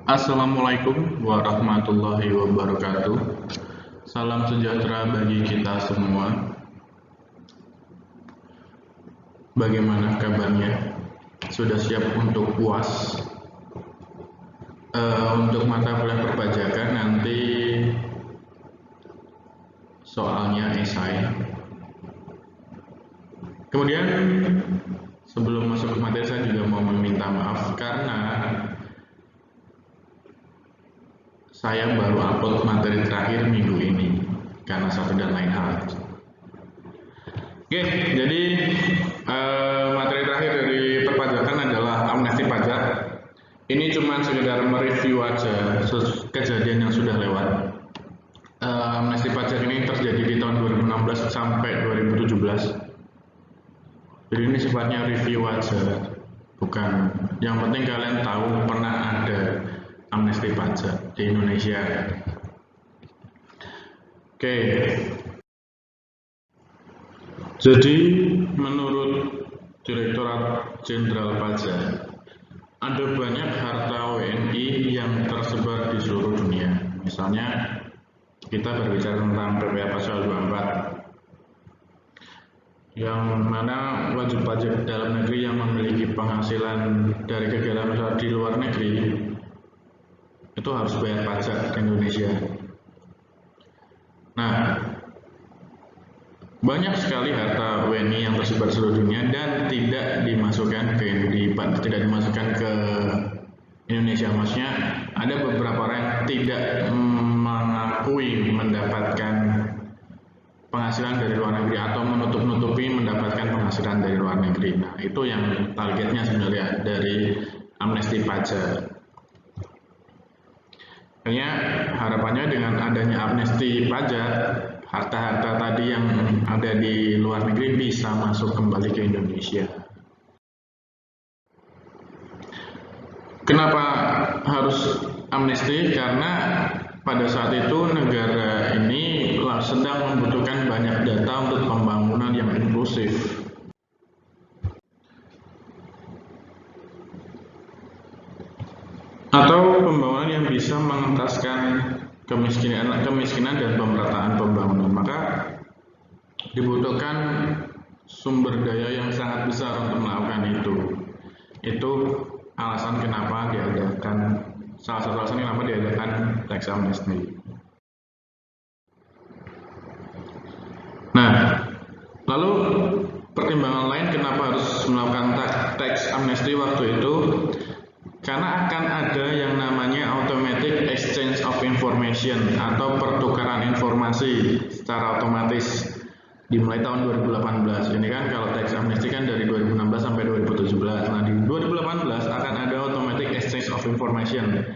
Assalamualaikum warahmatullahi wabarakatuh. Salam sejahtera bagi kita semua. Bagaimana kabarnya? Sudah siap untuk UAS? Untuk mata kuliah perpajakan nanti soalnya esai. Kemudian sebelum masuk ke materi saya juga mau meminta maaf karena saya baru upload materi terakhir minggu ini karena satu dan lain hal. Oke, jadi materi terakhir dari perpajakan adalah amnesti pajak. Ini cuma sekedar mereview aja kejadian yang sudah lewat. Amnesti pajak ini terjadi di tahun 2016 sampai 2017. Jadi ini sifatnya review aja, bukan. Yang penting kalian tahu pernah ada amnesti pajak di Indonesia. Oke. Jadi menurut Direktorat Jenderal Pajak, ada banyak harta WNI yang tersebar di seluruh dunia. Misalnya kita berbicara tentang PPh Pasal 24, yang mana wajib pajak dalam negeri yang memiliki penghasilan dari kegiatan usaha di luar negeri itu harus bayar pajak di Indonesia. Nah, banyak sekali harta WNI yang tersebar di seluruh dunia dan tidak dimasukkan ke Indonesia. Maksudnya ada beberapa orang yang tidak mengakui mendapatkan penghasilan dari luar negeri atau menutup-nutupi mendapatkan penghasilan dari luar negeri. Nah, itu yang targetnya sebenarnya dari amnesti pajak. Hanya harapannya dengan adanya amnesti pajak, harta-harta tadi yang ada di luar negeri bisa masuk kembali ke Indonesia. Kenapa harus amnesti? Karena pada saat itu negara ini sedang membutuhkan banyak data untuk pembangunan yang inklusif. Atau pembangunan yang bisa mengentaskan kemiskinan dan pemerataan pembangunan. Maka dibutuhkan sumber daya yang sangat besar untuk melakukan itu. Itu alasan kenapa salah satu alasan kenapa diadakan tax amnesty. Nah, lalu pertimbangan lain kenapa harus melakukan tax amnesty waktu itu, karena akan ada yang namanya automatic exchange of information atau pertukaran informasi secara otomatis dimulai tahun 2018. Ini kan kalau tax amnesty kan dari 2016 sampai 2017. Nah, di 2018 akan ada automatic exchange of information.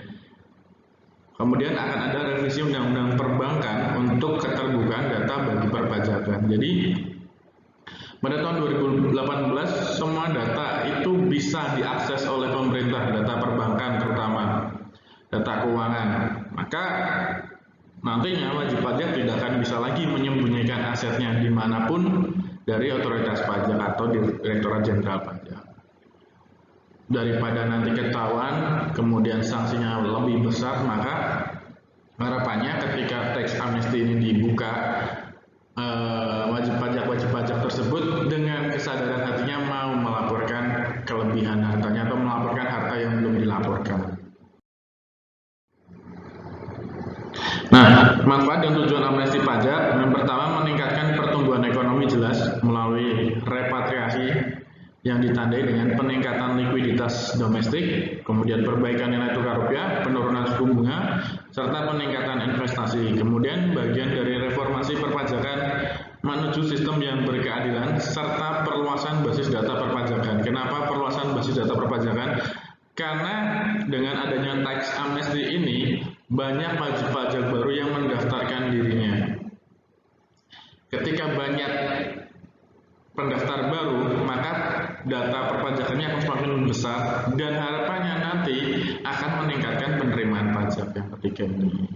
Kemudian akan ada revisi undang-undang perbankan untuk keterbukaan data bagi perpajakan. Jadi pada tahun 2018 semua data itu bisa diakses oleh pemerintah, data perbankan terutama, data keuangan. Maka nantinya wajib pajak tidak akan bisa lagi menyembunyikan asetnya dimanapun dari otoritas pajak atau Direktorat Jenderal Pajak. Daripada nanti ketahuan kemudian sanksinya lebih besar, maka harapannya ketika tax amnesty ini dibuka, wajib pajak tersebut dengan kesadaran hatinya mau melaporkan kelebihan hartanya atau melaporkan harta yang belum dilaporkan. Nah, manfaat dan tujuan amnesti pajak yang pertama meningkatkan pertumbuhan ekonomi jelas melalui repatriasi yang ditandai dengan peningkatan likuiditas domestik, kemudian perbaikan nilai tukar rupiah, penurunan suku bunga, serta peningkatan investasi. Kemudian bagian dari reformasi perpajakan menuju sistem yang berkeadilan, serta perluasan basis data perpajakan. Kenapa perluasan basis data perpajakan? Karena dengan adanya tax amnesty ini, banyak wajib pajak baru yang mendaftarkan dirinya. Ketika banyak pendaftar baru, maka data perpajakannya akan semakin besar dan harapannya nanti akan meningkatkan penerimaan pajak yang ketiga ini.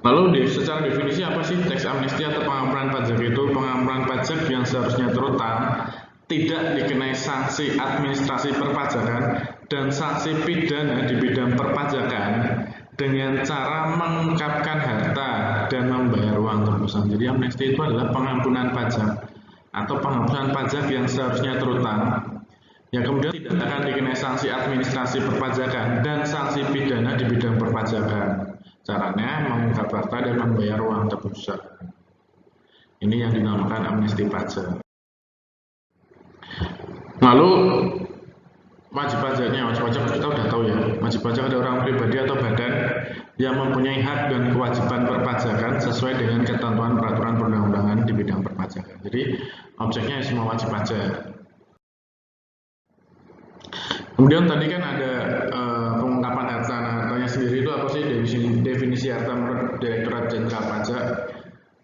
Lalu secara definisi apa sih tax amnesty atau pengampunan pajak itu? Pengampunan pajak yang seharusnya terutang tidak dikenai sanksi administrasi perpajakan dan sanksi pidana di bidang perpajakan dengan cara mengungkapkan harta dan membayar uang tebusan. Jadi amnesti itu adalah pengampunan pajak atau penghapusan pajak yang seharusnya terutang, yang kemudian tidak akan dikenai sanksi administrasi perpajakan dan sanksi pidana di bidang perpajakan. Caranya mengungkap harta dan membayar uang tebusan. Ini yang dinamakan amnesti pajak. Lalu wajib pajaknya, wajib pajak kita udah tahu ya. Wajib pajak ada orang pribadi atau badan yang mempunyai hak dan kewajiban perpajakan sesuai dengan ketentuan peraturan perundang-undangan di bidang perpajakan. Jadi objeknya semua wajib pajak. Kemudian tadi kan ada pengungkapan harta. Nah, hartanya sendiri itu apa sih definisi harta menurut Direktorat Jenderal Pajak?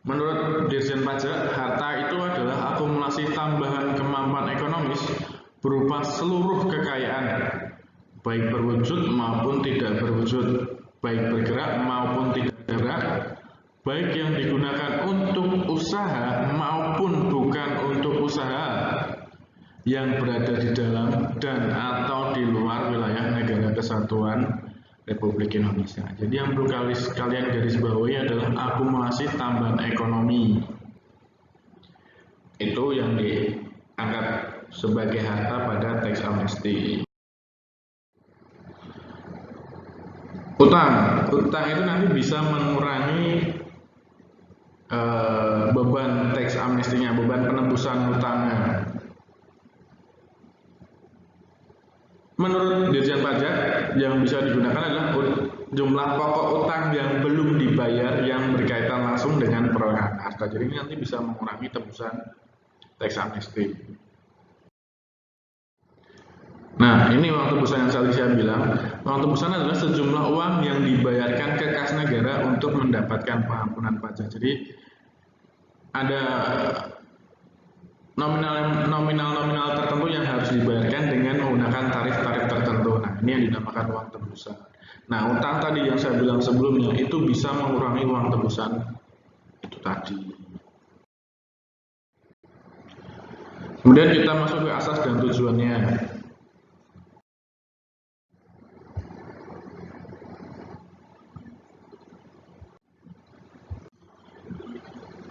Menurut Dirjen Pajak, harta itu adalah akumulasi tambahan kemampuan ekonomis berupa seluruh kekayaan, baik berwujud maupun tidak berwujud, baik bergerak maupun tidak bergerak, baik yang digunakan untuk usaha maupun bukan untuk usaha, yang berada di dalam dan atau di luar wilayah negara kesatuan Republik Indonesia. Jadi yang perlu kalian garis bawahi adalah akumulasi tambahan ekonomi. Itu yang dianggap sebagai harta pada teks amnesti. Utang itu nanti bisa mengurangi beban teks amnestinya, beban penembusan utangnya. Menurut Dirjen Pajak, yang bisa digunakan adalah jumlah pokok utang yang belum dibayar yang berkaitan langsung dengan perolehan harta. Jadi ini nanti bisa mengurangi tebusan teks amnesti. Nah, ini uang tebusan yang tadi saya bilang. Uang tebusan adalah sejumlah uang yang dibayarkan ke kas negara untuk mendapatkan pengampunan pajak. Jadi ada nominal tertentu yang harus dibayarkan dengan menggunakan tarif-tarif tertentu. Nah, ini yang dinamakan uang tebusan. Nah, utang tadi yang saya bilang sebelumnya itu bisa mengurangi uang tebusan itu tadi. Kemudian kita masuk ke asas dan tujuannya.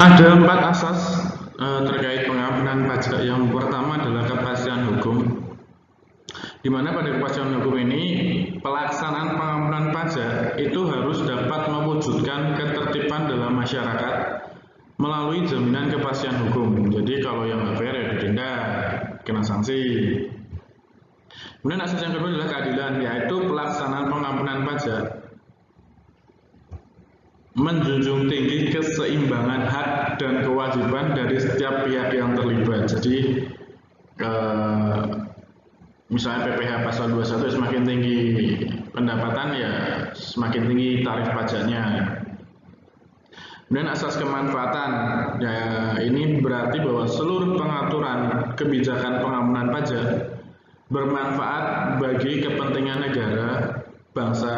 Ada 4 asas terkait pengampunan pajak. Yang pertama adalah kepastian hukum, di mana pada kepastian hukum ini pelaksanaan pengampunan pajak itu harus dapat mewujudkan ketertiban dalam masyarakat melalui jaminan kepastian hukum. Jadi kalau yang nggak fair ya didenda, kena sanksi. Kemudian asas yang kedua adalah keadilan, yaitu pelaksanaan pengampunan pajak menjunjung tinggi keseimbangan hak dan kewajiban dari setiap pihak yang terlibat. Jadi misalnya PPh pasal 21 semakin tinggi pendapatan ya semakin tinggi tarif pajaknya. Kemudian asas kemanfaatan, ya ini berarti bahwa seluruh pengaturan kebijakan pengampunan pajak bermanfaat bagi kepentingan negara, bangsa,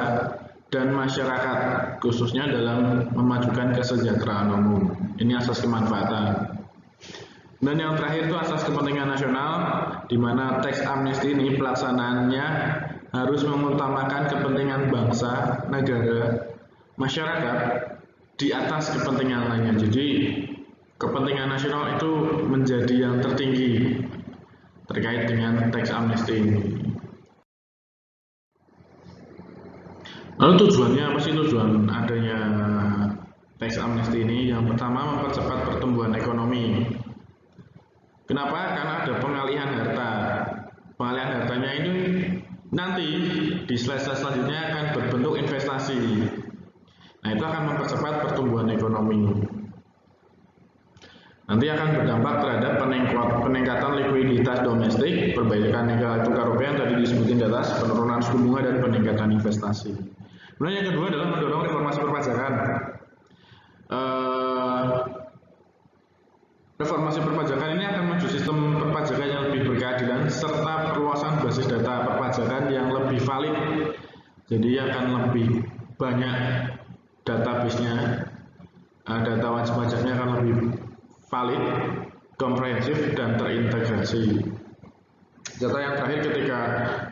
dan masyarakat, khususnya dalam memajukan kesejahteraan umum. Ini asas kemanfaatan. Dan yang terakhir itu asas kepentingan nasional, di mana teks amnesti ini pelaksanaannya harus mengutamakan kepentingan bangsa, negara, masyarakat di atas kepentingan lainnya. Jadi kepentingan nasional itu menjadi yang tertinggi terkait dengan teks amnesti ini. Lalu tujuannya apa sih tujuan adanya teks amnesti ini? Yang pertama, mempercepat pertumbuhan ekonomi. Kenapa? Karena ada pengalihan harta. Pengalihan hartanya ini nanti di slide selanjutnya akan berbentuk investasi. Nah, itu akan mempercepat pertumbuhan ekonomi. Nanti akan berdampak terhadap peningkatan likuiditas domestik, perbaikan nilai tukar rupiah yang tadi disebutin di atas, penurunan suku bunga, dan peningkatan investasi. Kemudian yang kedua adalah mendorong reformasi perpajakan. Reformasi perpajakan ini akan menuju sistem perpajakan yang lebih berkeadilan serta perluasan basis data perpajakan yang lebih valid. Jadi akan lebih banyak database-nya, data wajib pajaknya akan lebih valid, komprehensif, dan terintegrasi. Data yang terakhir ketika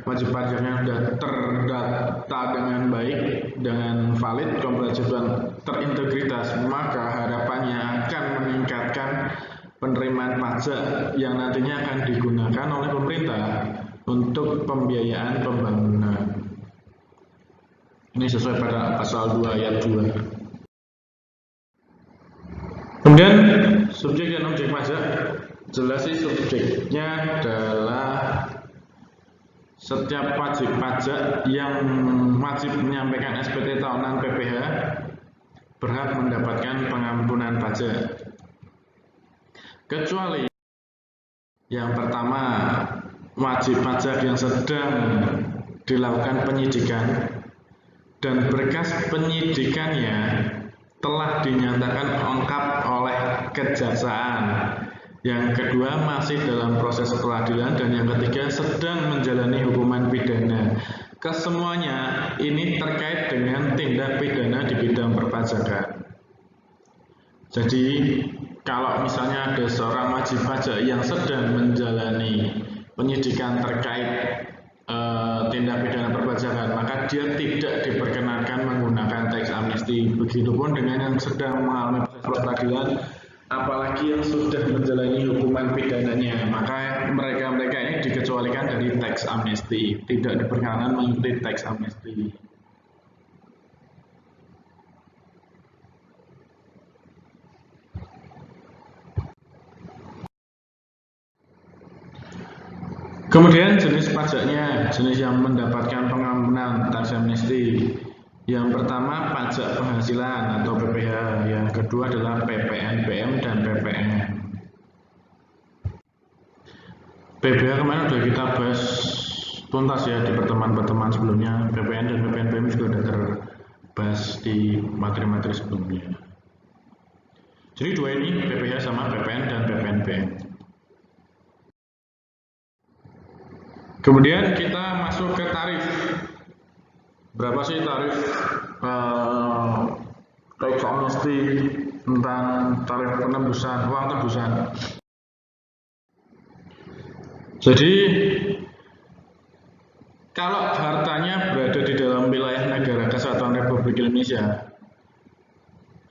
wajib pajaknya sudah terdata dengan baik, dengan valid, komprehensif dan terintegritas, maka harapannya akan meningkatkan penerimaan pajak yang nantinya akan digunakan oleh pemerintah untuk pembiayaan pembangunan. Ini sesuai pada pasal 2 ayat 2. Kemudian subjek dan objek pajak, jelas sih subjeknya adalah setiap wajib pajak yang wajib menyampaikan SPT tahunan PPh berhak mendapatkan pengampunan pajak. Kecuali yang pertama, wajib pajak yang sedang dilakukan penyidikan dan berkas penyidikannya telah dinyatakan lengkap oleh kejaksaan. Yang kedua, masih dalam proses peradilan, dan yang ketiga sedang menjalani hukuman pidana. Kesemuanya ini terkait dengan tindak pidana di bidang perpajakan. Jadi kalau misalnya ada seorang wajib pajak yang sedang menjalani penyidikan terkait tindak pidana perpajakan, maka dia tidak diperkenankan menggunakan tax amnesty. Begitupun dengan yang sedang mengalami proses peradilan, apalagi yang sudah menjalani hukuman pidananya, maka mereka ini dikecualikan dari tax amnesty, tidak diperkenankan mengikuti tax amnesty. Kemudian jenis pajaknya, jenis yang mendapatkan pengampunan tax amnesty. Yang pertama pajak penghasilan atau PPh, yang kedua adalah PPNBM dan PPN. PPh kemarin sudah kita bahas tuntas ya di pertemuan-pertemuan sebelumnya. PPN dan PPNBM juga sudah terbahas di materi-materi sebelumnya. Jadi dua ini, PPh sama PPN dan PPNBM. Kemudian kita masuk ke tarif. Berapa sih tarif tax amnesty tentang tarif penembusan, uang tebusan? Jadi kalau hartanya berada di dalam wilayah negara kesatuan Republik Indonesia,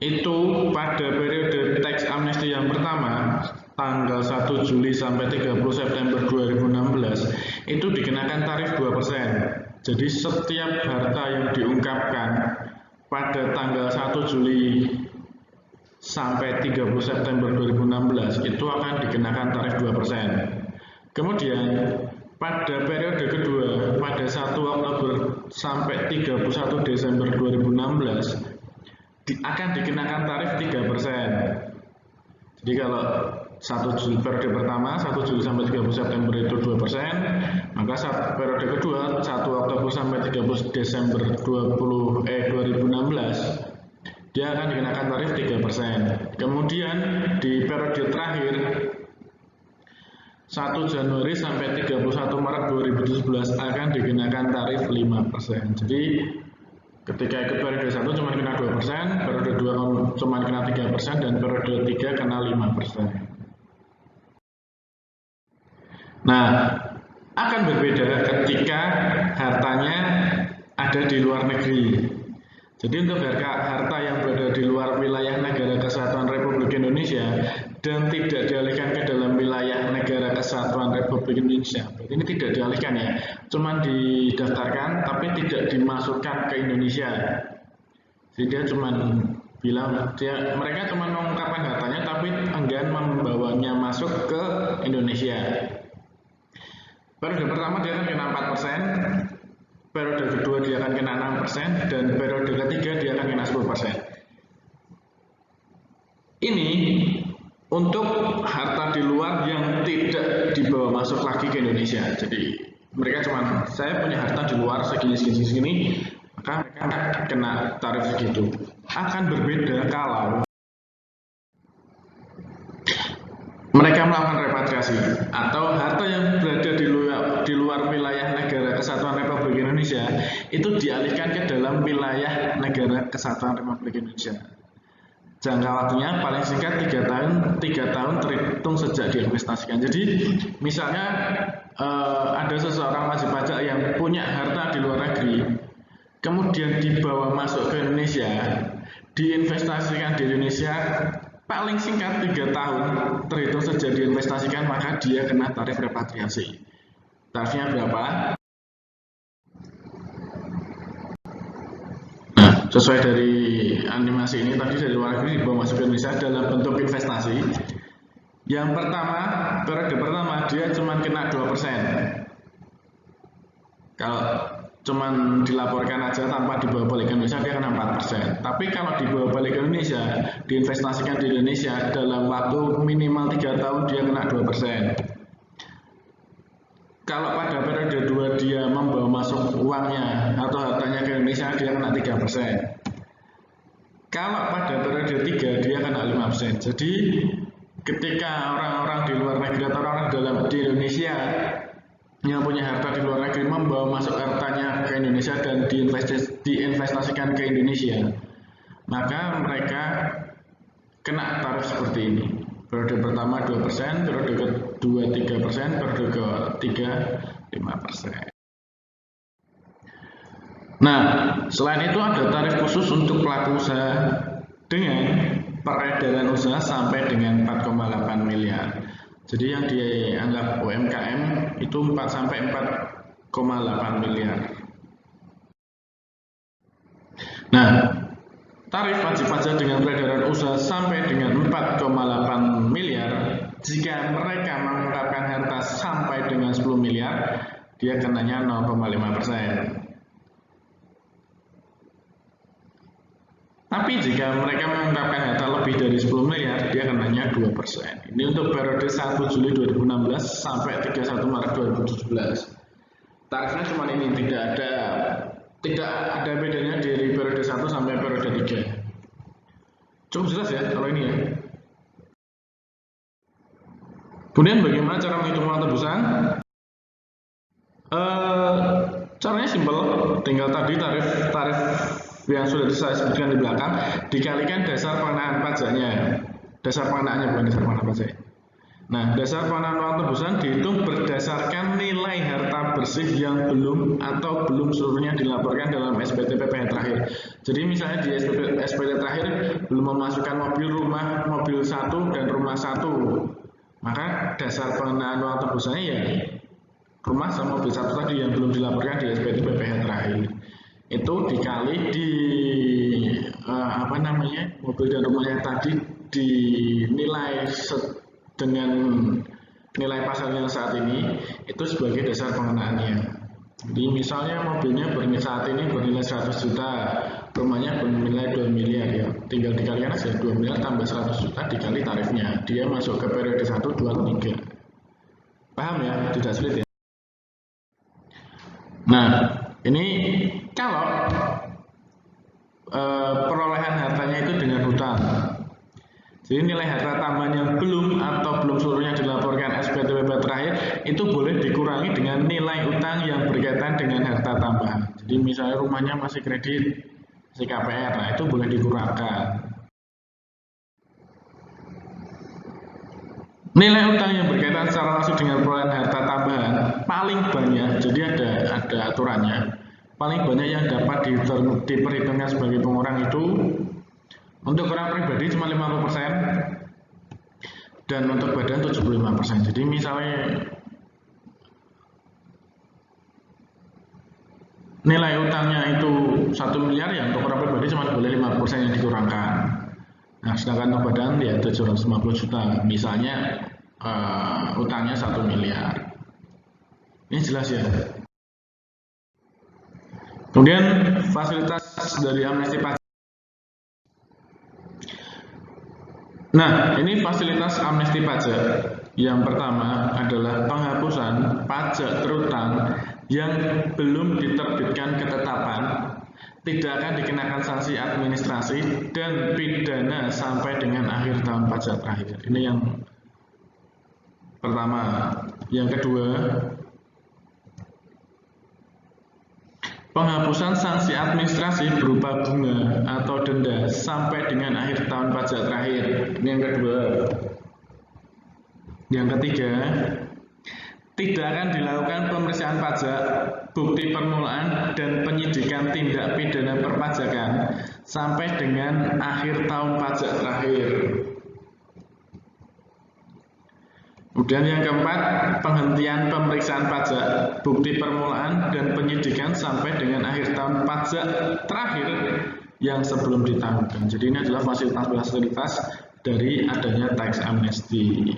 itu pada periode tax amnesty yang pertama tanggal 1 Juli sampai 30 September 2016 itu dikenakan tarif 2%. Jadi setiap harta yang diungkapkan pada tanggal 1 Juli sampai 30 September 2016 itu akan dikenakan tarif 2%. Kemudian pada periode kedua pada 1 Oktober sampai 31 Desember 2016 akan dikenakan tarif 3%. Jadi kalau 1 Juli periode pertama 1 Juli sampai 30 September itu 2%, maka periode kedua 1 Oktober sampai 30 Desember 2016 dia akan dikenakan tarif 3%. Kemudian di periode terakhir 1 Januari sampai 31 Maret 2017 akan dikenakan tarif 5%. Jadi ketika ikut periode 1 cuma kena 2%, periode 2 cuma kena 3%, dan periode 3 kena 5%. Nah, akan berbeda ketika hartanya ada di luar negeri. Jadi untuk harta yang berada di luar wilayah negara kesatuan Republik Indonesia dan tidak dialihkan ke dalam wilayah negara kesatuan Republik Indonesia, berarti ini tidak dialihkan ya, cuma didaftarkan tapi tidak dimasukkan ke Indonesia. Jadi dia cuma bilang mereka cuma mengungkapkan hartanya tapi enggan membawanya masuk ke Indonesia. Periode pertama dia akan kena 4%, periode kedua dia akan kena 6%, dan periode ketiga dia akan kena 10%. Ini untuk harta di luar yang tidak dibawa masuk lagi ke Indonesia. Jadi mereka cuma, saya punya harta di luar segini, maka mereka kena tarif segitu. Akan berbeda kalau mereka melakukan repatriasi atau harta yang berada di luar wilayah negara kesatuan Republik Indonesia itu dialihkan ke dalam wilayah negara kesatuan Republik Indonesia. jangka waktunya paling singkat 3 tahun terhitung sejak diinvestasikan. Jadi misalnya ada seseorang wajib pajak yang punya harta di luar negeri, kemudian dibawa masuk ke Indonesia, diinvestasikan di Indonesia, paling singkat 3 tahun terhitung sejak diinvestasikan, maka dia kena tarif repatriasi. Tarifnya berapa? Sesuai dari animasi ini tadi, dari luar negeri dibawa masuk ke Indonesia dalam bentuk investasi. Yang pertama, periode pertama dia cuma kena 2%. Kalau cuma dilaporkan aja tanpa dibawa balik ke Indonesia, dia kena 4%. Tapi kalau dibawa balik ke Indonesia, diinvestasikan di Indonesia dalam waktu minimal 3 tahun, dia kena 2%. Kalau pada periode 2 dia membawa masuk uangnya atau hartanya ke Indonesia, dia kena 3%. Kalau pada periode 3 dia kena 5%. Jadi ketika orang-orang di luar negeri atau orang di Indonesia yang punya harta di luar negeri membawa masuk hartanya ke Indonesia dan diinvestasikan ke Indonesia, maka mereka kena tarif seperti ini. Periode pertama 2%, periode kedua 3%, periode ketiga 5%. Nah, selain itu ada tarif khusus untuk pelaku usaha dengan peredaran usaha sampai dengan 4,8 miliar. Jadi yang dianggap UMKM itu 4 sampai 4,8 miliar. Nah, tarif wajib pajak dengan peredaran usaha sampai dengan 4,8 miliar, jika mereka mengungkapkan harta sampai dengan 10 miliar, dia kenanya 0,5%. Tapi jika mereka mengungkapkan harta lebih dari 10 miliar, dia kenanya 2%. Ini untuk periode 1 Juli 2016 sampai 31 Maret 2017. Tarifnya cuma ini, tidak ada bedanya dari periode 1 sampai periode 3. Cukup jelas ya kalau ini ya. Kemudian bagaimana cara menghitung uang tebusan? Caranya simpel, tinggal tadi tarif yang sudah saya sebutkan di belakang dikalikan dasar pengenaan pajaknya. Dasar pengenaannya, bukan dasar pengenaan pajak. Nah, dasar pengenaan uang tebusan dihitung berdasarkan nilai harta bersih yang belum atau belum seluruhnya dilaporkan dalam SPT PPh terakhir. Jadi misalnya di SPT terakhir belum memasukkan mobil, rumah, mobil 1 dan rumah 1, maka dasar pengenaan uang tebusannya ya rumah sama mobil 1 tadi yang belum dilaporkan di SPT PPh terakhir. Itu dikali di mobil dan rumahnya tadi dinilai dengan nilai pasarnya saat ini, itu sebagai dasar pengenaannya. Jadi misalnya mobilnya saat ini bernilai 100 juta, rumahnya bernilai 2 miliar ya, tinggal dikalikan aja 2 miliar tambah 100 juta dikali tarifnya, dia masuk ke periode 1, 2, 3. Paham ya? Tidak sulit ya? Nah, ini kalau perolehan hartanya itu dengan hutang. Jadi nilai harta tambahan yang belum atau belum seluruhnya dilaporkan SPT PPh terakhir itu boleh dikurangi dengan nilai utang yang berkaitan dengan harta tambahan. Jadi misalnya rumahnya masih kredit, masih KPR, nah itu boleh dikurangkan. Nilai utang yang berkaitan secara langsung dengan perolehan harta tambahan paling banyak, jadi ada aturannya. Paling banyak yang dapat diperhitungkan sebagai pengurang itu untuk orang pribadi cuma 50% dan untuk badan 75%. Jadi misalnya nilai utangnya itu 1 miliar ya, untuk orang pribadi cuma boleh 50% yang dikurangkan. Nah, sedangkan untuk badan ya 750 juta. Misalnya utangnya 1 miliar. Ini jelas ya. Kemudian fasilitas dari amnesti pajak. Nah, ini fasilitas amnesti pajak. Yang pertama adalah penghapusan pajak terutang yang belum diterbitkan ketetapan, tidak akan dikenakan sanksi administrasi dan pidana sampai dengan akhir tahun pajak terakhir. Ini yang pertama. Yang kedua, Penghapusan sanksi administrasi berupa bunga atau denda sampai dengan akhir tahun pajak terakhir. Ini yang kedua. Yang ketiga, tidak akan dilakukan pemeriksaan pajak, bukti permulaan, dan penyidikan tindak pidana perpajakan sampai dengan akhir tahun pajak terakhir. Kemudian yang keempat, penghentian pemeriksaan pajak, bukti permulaan, dan penyidikan sampai dengan akhir tahun pajak terakhir yang sebelum ditanggung. Jadi ini adalah fasilitas-fasilitas dari adanya tax amnesty.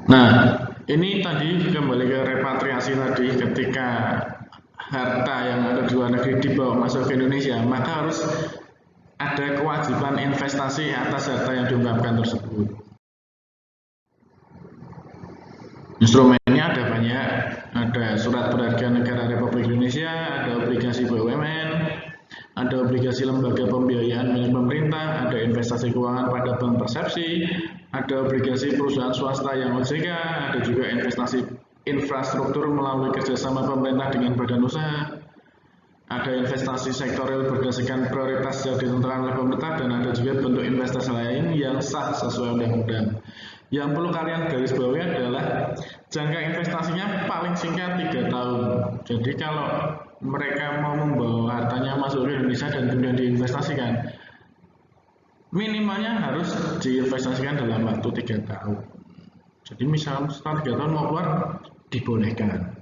Nah, ini tadi kembali ke repatriasi tadi, ketika harta yang ada di luar negeri dibawa masuk ke Indonesia, maka harus ada kewajiban investasi atas harta yang diungkapkan tersebut. Instrumennya ada banyak, ada surat berharga negara Republik Indonesia, ada obligasi BUMN, ada obligasi lembaga pembiayaan milik pemerintah, ada investasi keuangan pada bank persepsi, ada obligasi perusahaan swasta yang OJK, ada juga investasi infrastruktur melalui kerjasama pemerintah dengan badan usaha, ada investasi sektorial berdasarkan prioritas yang ditentukan oleh pemerintah, dan ada juga bentuk investasi lain yang sah sesuai undang-undang. Yang perlu kalian garis bawahi adalah jangka investasinya paling singkat 3 tahun. Jadi kalau mereka mau membawa hartanya masuk ke Indonesia dan kemudian diinvestasikan, minimalnya harus diinvestasikan dalam waktu 3 tahun. Jadi misalnya setelah 3 tahun mau keluar, dibolehkan.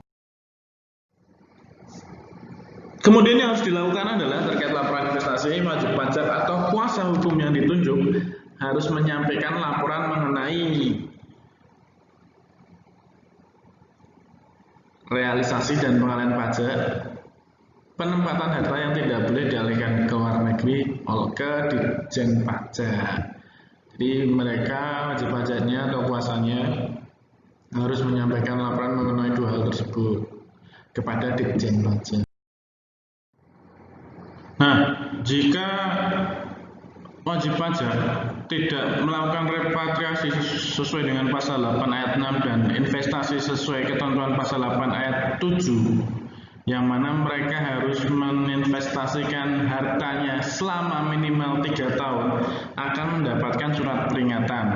Kemudian yang harus dilakukan adalah terkait laporan investasi, wajib pajak atau kuasa hukum yang ditunjuk harus menyampaikan laporan mengenai realisasi dan pengalihan pajak, penempatan harta yang tidak boleh dialihkan ke luar negeri ke Ditjen Pajak. Jadi mereka wajib pajaknya atau kuasanya harus menyampaikan laporan mengenai 2 hal tersebut kepada Ditjen Pajak. Nah, jika wajib pajak tidak melakukan repatriasi sesuai dengan pasal 8 ayat 6 dan investasi sesuai ketentuan pasal 8 ayat 7, yang mana mereka harus menginvestasikan hartanya selama minimal 3 tahun, akan mendapatkan surat peringatan.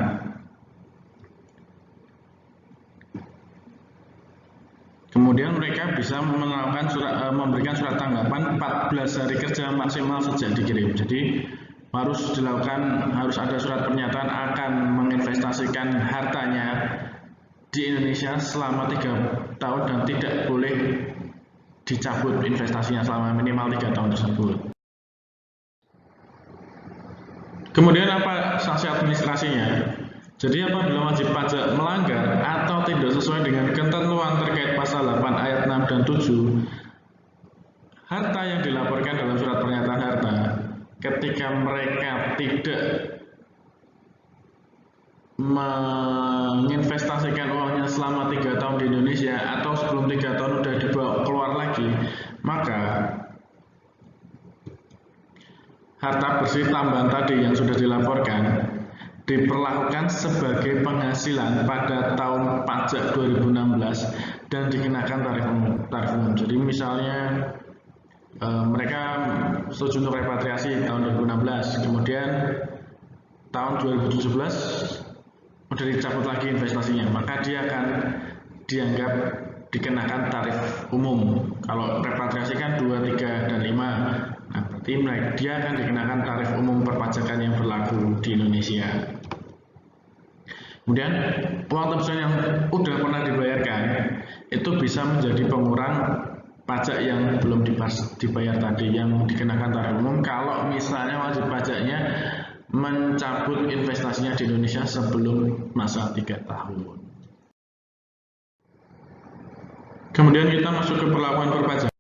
Kemudian mereka bisa memberikan surat tanggapan 14 hari kerja maksimal sejak dikirim. Jadi harus ada surat pernyataan akan menginvestasikan hartanya di Indonesia selama 3 tahun dan tidak boleh dicabut investasinya selama minimal 3 tahun tersebut. Kemudian apa sanksi administrasinya? Jadi apabila wajib pajak melanggar atau tidak sesuai dengan ketentuan terkait pasal 8 ayat 6 dan 7, harta yang dilaporkan dalam surat pernyataan harta, ketika mereka tidak menginvestasikan uangnya selama 3 tahun di Indonesia atau sebelum 3 tahun sudah dibawa keluar lagi, maka harta bersih tambahan tadi yang sudah dilaporkan diperlakukan sebagai penghasilan pada tahun pajak 2016 dan dikenakan tarif umum. Jadi misalnya mereka setuju untuk repatriasi tahun 2016, kemudian tahun 2017 sudah dicabut lagi investasinya, maka dia akan dianggap dikenakan tarif umum. Kalau repatriasi kan 2, 3, dan 5. Nah, berarti dia akan dikenakan tarif umum perpajakan yang berlaku di Indonesia. Kemudian uang tebusan yang sudah pernah dibayarkan itu bisa menjadi pengurang pajak yang belum dibayar tadi, yang dikenakan tarif umum kalau misalnya wajib pajaknya mencabut investasinya di Indonesia sebelum masa 3 tahun. Kemudian kita masuk ke perlakuan perpajakan.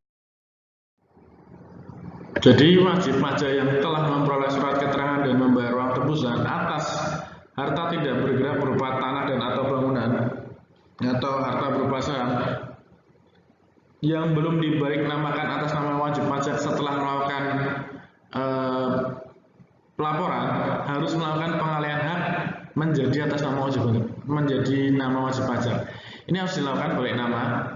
Jadi wajib pajak yang telah memperoleh surat keterangan dan membayar uang tebusan atas harta tidak bergerak berupa tanah dan atau bangunan atau harta berupa saham yang belum dibalik namakan atas nama wajib pajak setelah melakukan pelaporan harus melakukan pengalihan hak menjadi atas nama wajib pajak, menjadi nama wajib pajak. Ini harus dilakukan balik nama,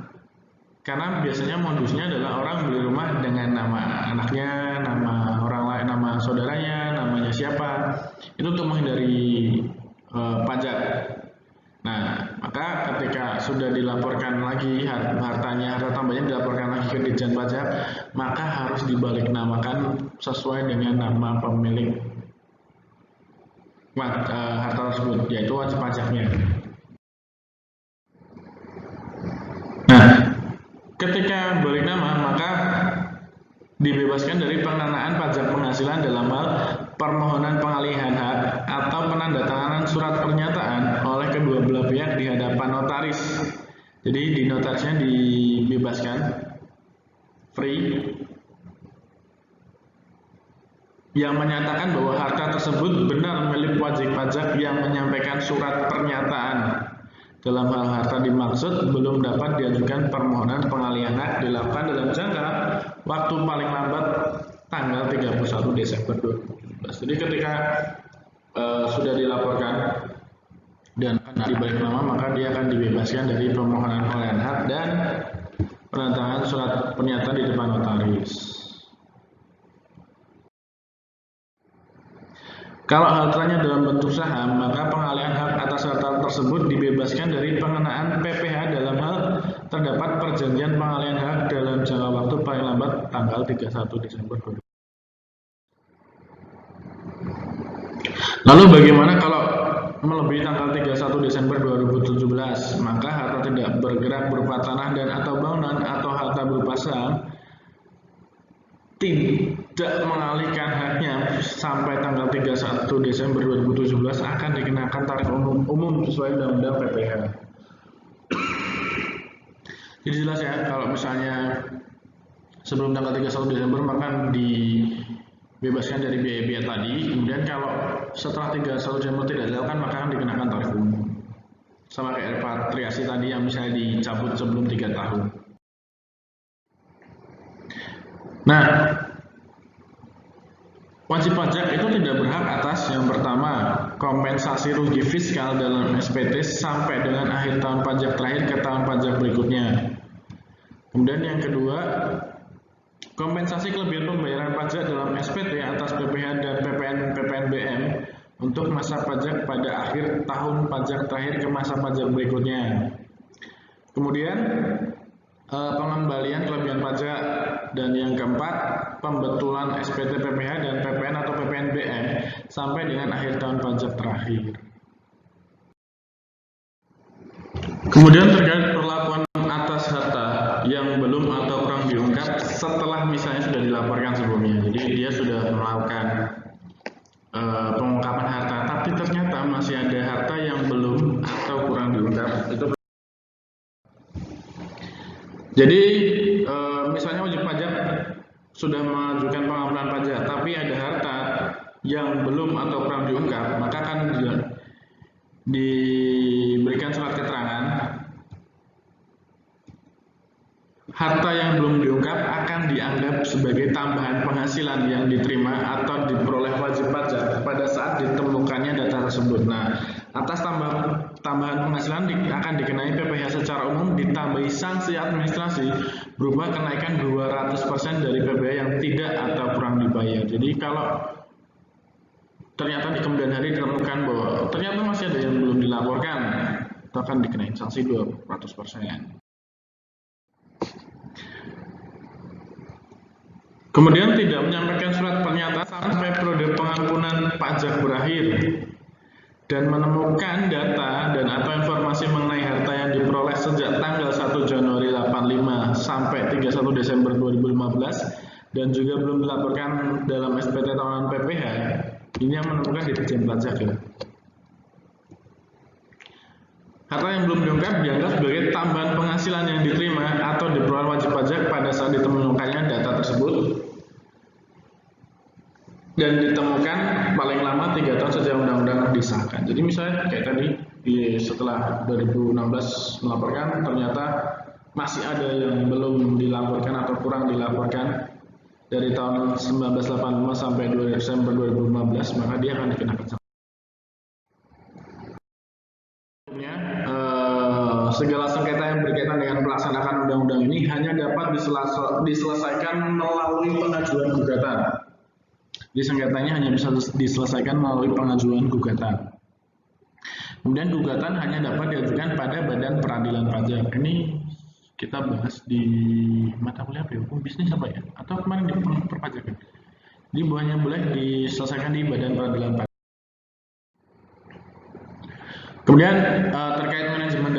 karena biasanya modusnya adalah orang beli rumah dengan nama anaknya, nama orang lain, nama saudaranya, namanya siapa, itu untuk menghindari pajak. Nah, maka ketika sudah dilaporkan lagi harta tambahnya dilaporkan lagi ke Ditjen Pajak, maka harus dibalik namakan sesuai dengan nama pemilik harta tersebut, yaitu wajib pajaknya. Nah, ketika balik nama, maka dibebaskan dari pengenaan pajak penghasilan dalam hal permohonan pengalihan hak atau penandatanganan surat pernyataan oleh kedua belah pihak di hadapan notaris. Jadi di notarisnya dibebaskan free, yang menyatakan bahwa harta tersebut benar milik wajib pajak yang menyampaikan surat pernyataan. Dalam hal harta dimaksud belum dapat diajukan permohonan pengalihan hak dilakukan dalam jangka waktu paling lambat tanggal 31 Desember 2017. Jadi ketika sudah dilaporkan dan dibalik nama, maka dia akan dibebaskan dari permohonan pengalihan hak dan penandatanganan surat pernyataan di depan notaris. Kalau hartanya dalam bentuk saham, maka pengalihan hak atas harta tersebut dibebaskan dari pengenaan PPh dalam hal terdapat perjanjian pengalihan hak dalam jangka waktu paling lambat tanggal 31 Desember 2020. Lalu bagaimana kalau melebihi tanggal 31 Desember 2017? Maka harta tidak bergerak berupa tanah dan atau bangunan atau harta berupa saham tidak mengalihkan haknya sampai tanggal 31 Desember 2017 akan dikenakan tarif umum sesuai Undang-Undang PPh. Jadi jelas ya, kalau misalnya sebelum tanggal 31 Desember maka dibebaskan dari biaya-biaya tadi, kemudian kalau setelah 31 Desember tidak dilakukan maka akan dikenakan tarif umum. Sama kayak repatriasi tadi yang misalnya dicabut sebelum 3 tahun. Nah, wajib pajak itu tidak berhak atas yang pertama, kompensasi rugi fiskal dalam SPT sampai dengan akhir tahun pajak terakhir ke tahun pajak berikutnya. Kemudian yang kedua, kompensasi kelebihan pembayaran pajak dalam SPT atas PPh dan PPN-PPNBM untuk masa pajak pada akhir tahun pajak terakhir ke masa pajak berikutnya. Kemudian pengembalian kelebihan pajak, dan yang keempat pembetulan SPT PPh dan PPN atau PPNBM sampai dengan akhir tahun pajak terakhir. Kemudian terkait perlakuan atas harta yang belum atau kurang diungkap setelah misalnya sudah dilaporkan sebelumnya. Jadi dia sudah melakukan pengungkapan harta, tapi ternyata masih ada harta yang belum atau kurang diungkap. Jadi misalnya wajib pajak sudah mengajukan pengampunan pajak, tapi ada harta yang belum atau kurang diungkap, maka akan diberikan surat keterangan. Harta yang belum diungkap akan dianggap sebagai tambahan penghasilan yang diterima atau diperoleh wajib pajak pada saat ditemukannya data tersebut. Nah, atas tambahan penghasilan akan dikenai PPh secara umum ditambahi sanksi administrasi berupa kenaikan 200% dari PPh yang tidak atau kurang dibayar. Jadi kalau ternyata di kemudian hari ditemukan bahwa ternyata masih ada yang belum dilaporkan, itu akan dikenai sanksi 200%. Kemudian tidak menyampaikan surat pernyataan sampai periode pengampunan pajak berakhir dan menemukan data dan atau informasi mengenai harta yang diperoleh sejak tanggal 1 Januari 85 sampai 31 Desember 2015 dan juga belum dilaporkan dalam SPT tahunan PPh, ini yang menemukan di Ditjen Pajak ya. Harta yang belum diungkap dianggap sebagai tambahan penghasilan yang diterima atau diperoleh wajib pajak pada saat ditemukannya data tersebut dan ditemukan paling lama 3 tahun sejak undang-undang disahkan. Jadi misalnya kayak tadi setelah 2016 melaporkan ternyata masih ada yang belum dilaporkan atau kurang dilaporkan dari tahun 1985 sampai Desember 2015, maka dia akan dikenakan sanksi. segala sengketa yang berkaitan dengan pelaksanaan undang-undang ini hanya dapat diselesaikan melalui pengajuan gugatan. Jadi sengketanya hanya bisa diselesaikan melalui pengajuan gugatan. Kemudian gugatan hanya dapat diajukan pada Badan Peradilan Pajak. Ini kita bahas di mata kuliah hukum bisnis apa ya? Atau kemarin di perpajakan. Jadi hanya boleh diselesaikan di Badan Peradilan Pajak. Kemudian terkait manajemen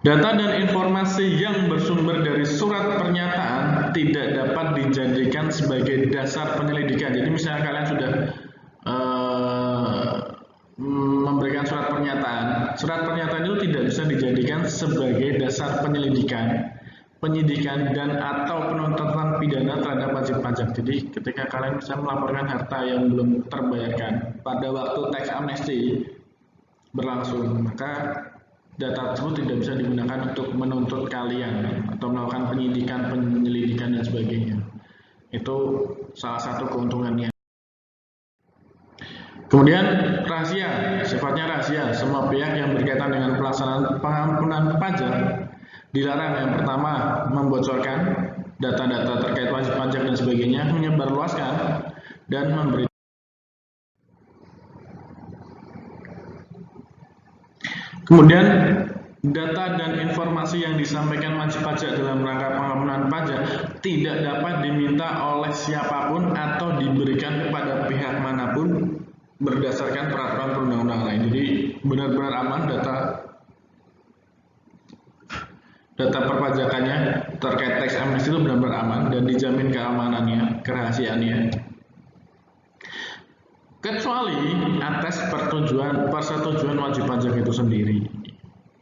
data dan informasi yang bersumber dari surat pernyataan tidak dapat dijadikan sebagai dasar penyelidikan. Jadi misalnya kalian sudah memberikan surat pernyataan itu tidak bisa dijadikan sebagai dasar penyelidikan, penyidikan dan atau penuntutan pidana terhadap wajib pajak. Jadi ketika kalian bisa melaporkan harta yang belum terbayarkan pada waktu tax amnesty berlangsung, maka data tersebut tidak bisa digunakan untuk menuntut kalian atau melakukan penyidikan, penyelidikan dan sebagainya. Itu salah satu keuntungannya. Kemudian rahasia, sifatnya rahasia. Semua pihak yang berkaitan dengan pelaksanaan pengampunan pajak dilarang. Yang pertama, membocorkan data-data terkait wajib pajak dan sebagainya, menyebarluaskan dan memberi. Kemudian data dan informasi yang disampaikan wajib pajak dalam rangka pengampunan pajak tidak dapat diminta oleh siapapun atau diberikan kepada pihak manapun berdasarkan peraturan perundang-undangan lain. Jadi benar-benar aman data perpajakannya terkait tax amnesty itu benar-benar aman dan dijamin keamanannya, kerahasiaannya. Kecuali atas persetujuan wajib pajak itu sendiri.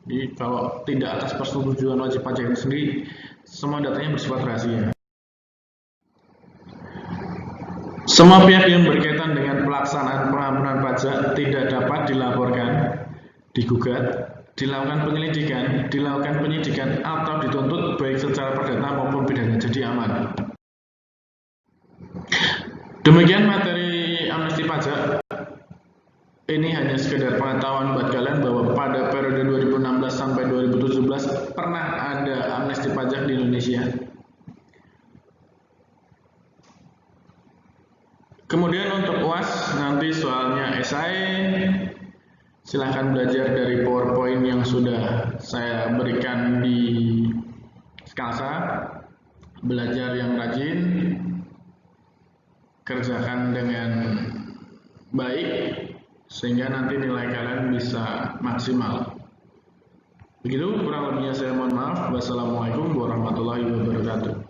Jadi kalau tidak atas persetujuan wajib pajak itu sendiri, semua datanya bersifat rahasia. Semua pihak yang berkaitan dengan pelaksanaan pengampunan pajak tidak dapat dilaporkan, digugat, dilakukan penyelidikan, dilakukan penyidikan, atau dituntut baik secara perdata maupun pidana. Jadi aman. Demikian materi amnesti pajak. Ini hanya sekedar pengetahuan buat kalian bahwa pada periode 2016 sampai 2017 pernah ada amnesti pajak di Indonesia. Kemudian untuk UAS, nanti soalnya esai, silahkan belajar dari PowerPoint yang sudah saya berikan di Skasa. Belajar yang rajin, kerjakan dengan baik, sehingga nanti nilai kalian bisa maksimal. Begitu kurang lebihnya saya mohon maaf. Wassalamualaikum warahmatullahi wabarakatuh.